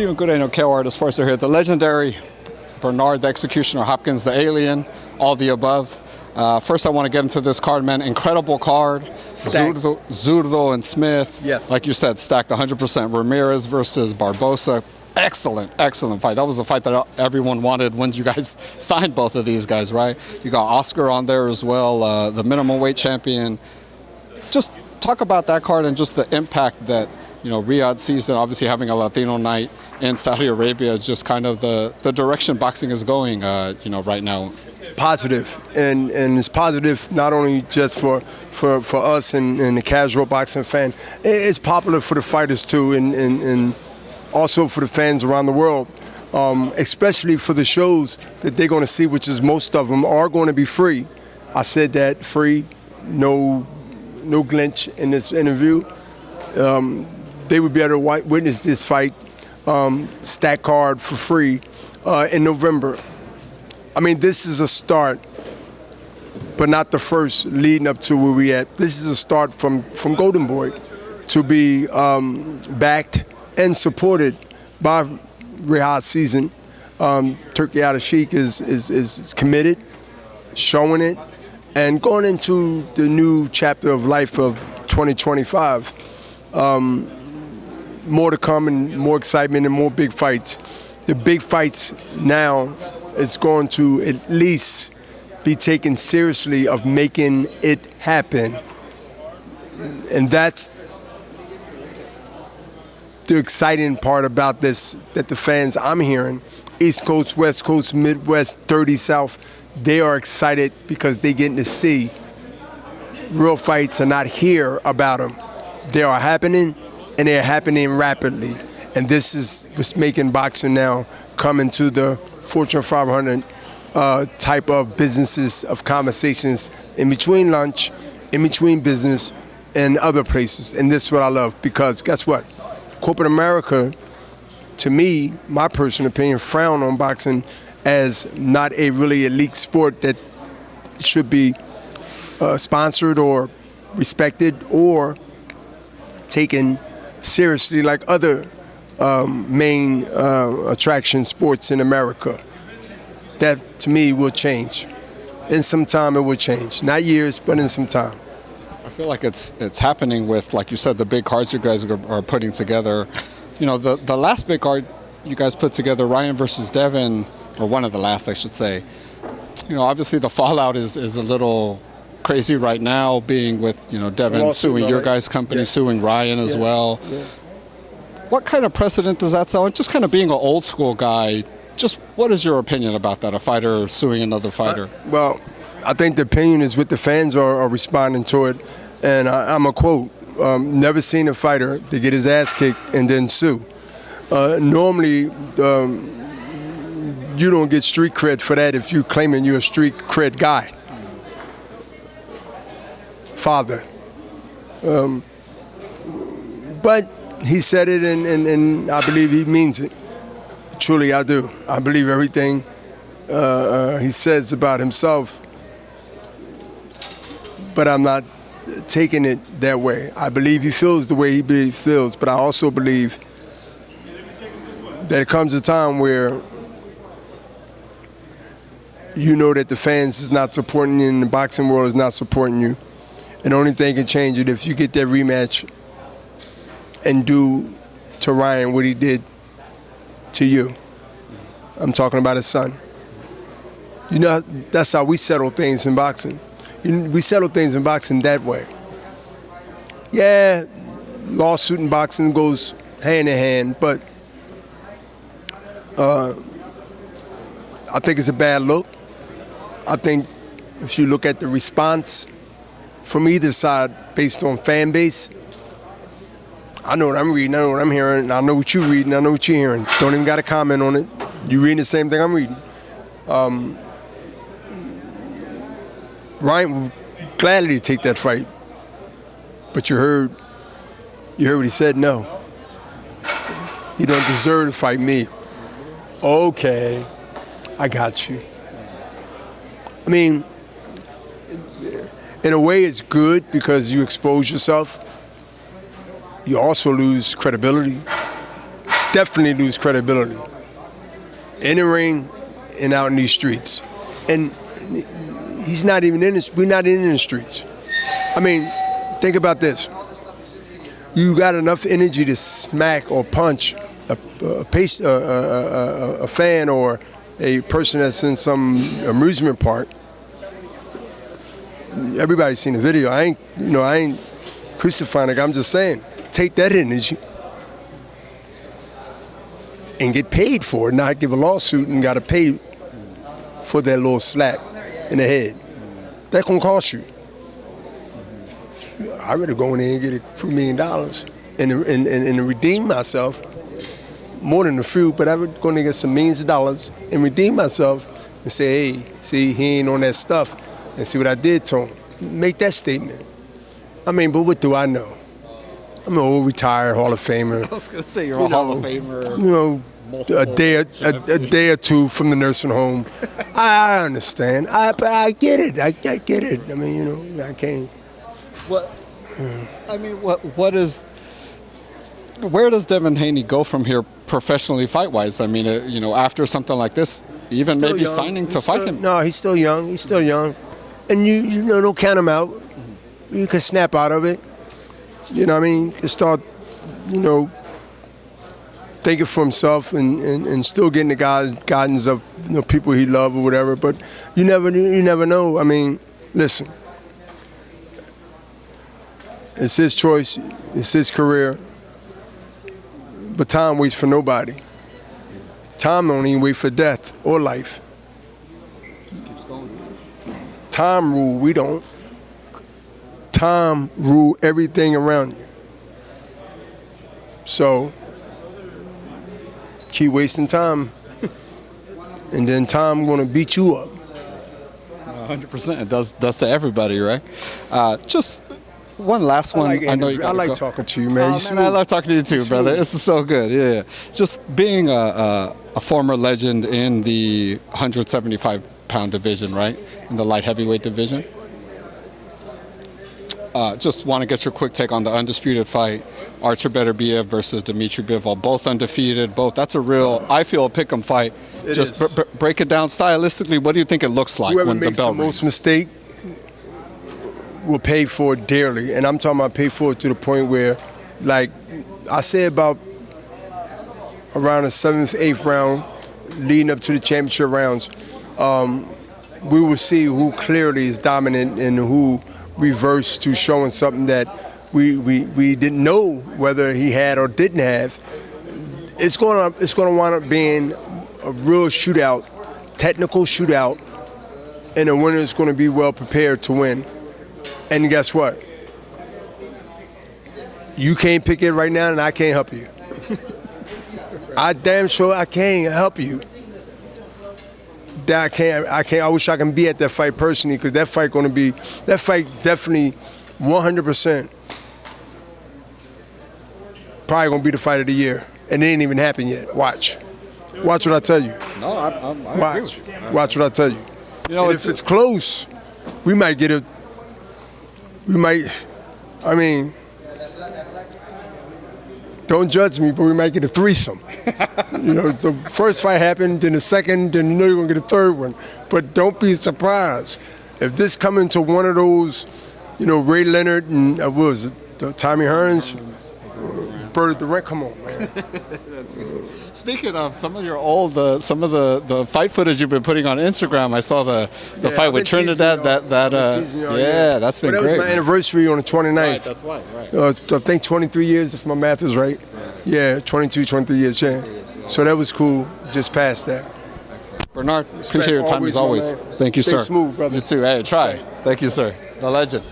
Stephen Gudeno, KO Artist Sports are here. The legendary Bernard, the Executioner, Hopkins, the Alien, all the above. First, I want to get into this card, man. Incredible card. Zurdo and Smith. Yes. Like you said, stacked 100%. Ramirez versus Barbosa. Excellent, excellent fight. That was a fight that everyone wanted when you guys signed both of these guys, right? You got Oscar on there as well, the minimum weight champion. Just talk about that card and just the impact that, Riyadh season, obviously having a Latino night in Saudi Arabia, is just kind of the direction boxing is going, right now. Positive, and it's positive not only just for us and the casual boxing fan. It's popular for the fighters too, and also for the fans around the world, especially for the shows that they're going to see, which is most of them are going to be free. I said that, free, no glitch in this interview. They would be able to witness this fight, stack card for free in November. I mean, this is a start, but not the first leading up to where we at. This is a start from Golden Boy to be backed and supported by Riyadh season. Turkey Al Sheikh is committed, showing it, and going into the new chapter of life of 2025. More to come and more excitement and more big fights. The big fights now is going to at least be taken seriously of making it happen. And that's the exciting part about this, that the fans I'm hearing, East Coast, West Coast, Midwest, 30 South, they are excited because they're getting to see real fights and not hear about them. They are happening, and they're happening rapidly. And this is what's making boxing now come into the Fortune 500 type of businesses, of conversations in between lunch, in between business, and other places. And this is what I love, because guess what? Corporate America, to me, my personal opinion, frown on boxing as not a really elite sport that should be sponsored or respected or taken seriously like other main attraction sports in America. That, to me, will change. In some time, it will change. Not years, but in some time. I feel like it's happening with, like you said, the big cards you guys are putting together. The last big card you guys put together, Ryan versus Devin, or one of the last, I should say. Obviously the fallout is a little crazy right now, being with, Devin suing your guys' company, suing Ryan as well. Yeah. What kind of precedent does that set? Just kind of being an old school guy, just what is your opinion about that, a fighter suing another fighter? I think the opinion is what the fans are responding to it. And I'm a quote, never seen a fighter to get his ass kicked and then sue. Normally, you don't get street cred for that if you're claiming you're a street cred guy. Father. But he said it, and I believe he means it. Truly, I do. I believe everything he says about himself, but I'm not taking it that way. I believe he feels the way he feels, but I also believe that it comes a time where you know that the fans is not supporting you and the boxing world is not supporting you. And the only thing can change it if you get that rematch and do to Ryan what he did to you. I'm talking about his son. That's how we settle things in boxing. We settle things in boxing that way. Yeah, lawsuit in boxing goes hand in hand, but I think it's a bad look. I think if you look at the response from either side based on fan base, I know what I'm reading, I know what I'm hearing, I know what you're reading, I know what you're hearing. Don't even got to comment on it. You're reading the same thing I'm reading. Ryan would gladly take that fight, but you heard what he said. No, he don't deserve to fight me. Okay, I got you. I mean, in a way, it's good because you expose yourself. You also lose credibility. definitely lose credibility in the ring and out in these streets. And he's not even in this. We're not in the streets. I mean, think about this. You got enough energy to smack or punch a fan or a person that's in some amusement park. Everybody's seen the video. I ain't crucifying it. I'm just saying, take that energy and get paid for it, not give a lawsuit and got to pay for that little slap in the head. That gonna cost you. I'd rather go in there and get a few $1 million and redeem myself, more than a few, but I would go in there and get some millions of dollars and redeem myself and say, hey, see, he ain't on that stuff, and see what I did to him. Make that statement. I mean, but what do I know? I'm an old retired Hall of Famer. I was going to say you're a Hall of Famer. You know, a day or two from the nursing home. I understand. I get it. I get it. I mean, you know, I can't. What is? Where does Devin Haney go from here professionally, fight-wise? I mean, after something like this, even maybe young. signing to fight him. No, he's still young. He's still young, and you know, don't count him out. You can snap out of it. You know what I mean? You can start, you know, thinking for himself and still getting the guidance of, you know, people he loves or whatever. But you never know. I mean, listen, it's his choice. It's his career. But time waits for nobody. Time don't even wait for death or life. Just keeps going. Time rule, we don't. Time rule everything around you. So keep wasting time, and then time gonna beat you up. 100%. It does to everybody, right? Just one last one. I know you. I like talking to you, man. Man, I love talking to you too, brother. This is so good. Yeah. Just being a former legend in the 175-pound division, right? In the light heavyweight division. Just want to get your quick take on the undisputed fight, Artur Beterbiev versus Dmitry Bivol, both undefeated, both. That's a real, I feel, a pick'em fight. Just break it down stylistically. What do you think it looks like when the bell rings? Most mistake will pay for it dearly, and I'm talking about pay for it to the point where, like I said, about around the 7th, 8th round, leading up to the championship rounds, we will see who clearly is dominant and who reversed to showing something that we didn't know whether he had or didn't have. It's gonna wind up being a real shootout, technical shootout, and the winner is going to be well prepared to win. And guess what? You can't pick it right now, and I can't help you. I damn sure I can't help you. I can't. I wish I can be at that fight personally, because that fight definitely 100% probably gonna be the fight of the year, and it ain't even happened yet. Watch what I tell you. No, I watch. agree. Watch what I tell you. You know, and if it's close, we might get it. I mean, don't judge me, but we might get a threesome. You know, the first fight happened, then the second, then you know you're gonna get a third one. But don't be surprised if this come into one of those, you know, Ray Leonard and what was it, Tommy Hearns, Bird the Rent. Come on, man. Speaking of some of your old, some of the fight footage you've been putting on Instagram, I saw the fight with Trinidad. That's been great. That was my anniversary on the 29th. Right, that's right. I think 23 years, if my math is right. Yeah, 22, 23 years, yeah. So that was cool. Just past that. Bernard, appreciate your time as always. Thank you, Stay sir. smooth, brother. You too. Hey, try. Thank you, sir. The legend.